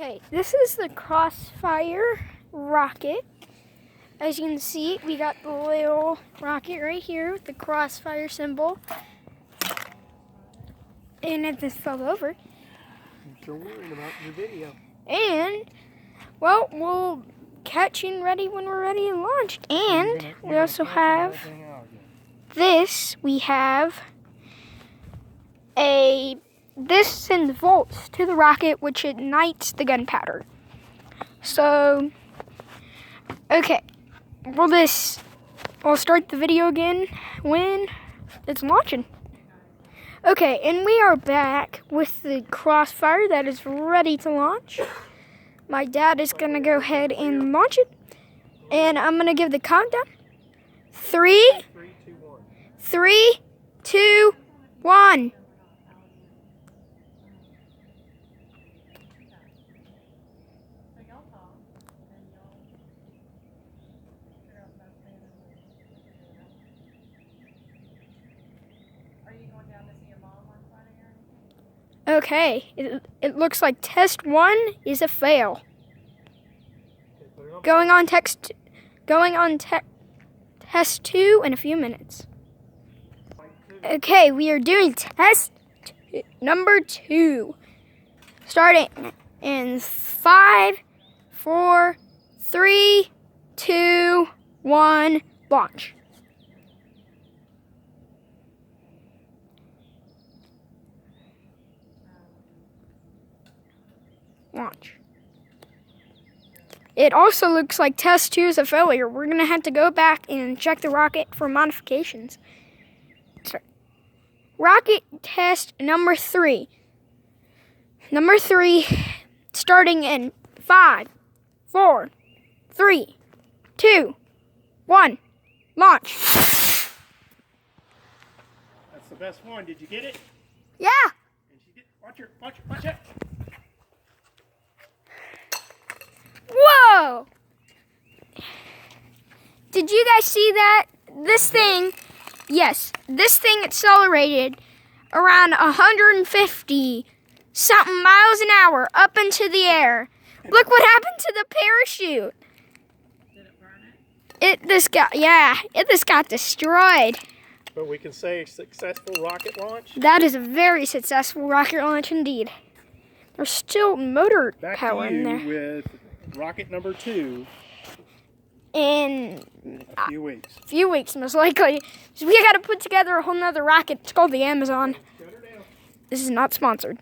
Okay, this is the Crossfire rocket. As you can see, we got the little rocket right here with the Crossfire symbol. And if this fell over. I'm still worrying about your video. And, well, we'll catch you ready when we're ready to launch. And we also have this. We have this sends volts to the rocket, which ignites the gunpowder. So, okay. I'll start the video again when it's launching. Okay, and we are back with the Crossfire that is ready to launch. My dad is going to go ahead and launch it. And I'm going to give the countdown. 3, 2, 1. Okay, it looks like test 1 is a fail. Going on test 2 in a few minutes. Okay, we are doing test number 2. Starting in 5, 4, 3, 2, 1, launch. Launch. It also looks like test 2 is a failure. We're going to have to go back and check the rocket for modifications. Rocket test number 3. Number 3, starting in 5, 4, 3, 2, 1, launch. That's the best one. Did you get it? Yeah. Watch it. Whoa! Did you guys see that? This thing accelerated around 150 something miles an hour up into the air. Look what happened to the parachute. Did it burn it? This got destroyed. But we can say successful rocket launch. That is a very successful rocket launch indeed. There's still motor power in there. With rocket number 2 in a few weeks. Few weeks, most likely. So we got to put together a whole nother rocket. It's called the Amazon. This is not sponsored.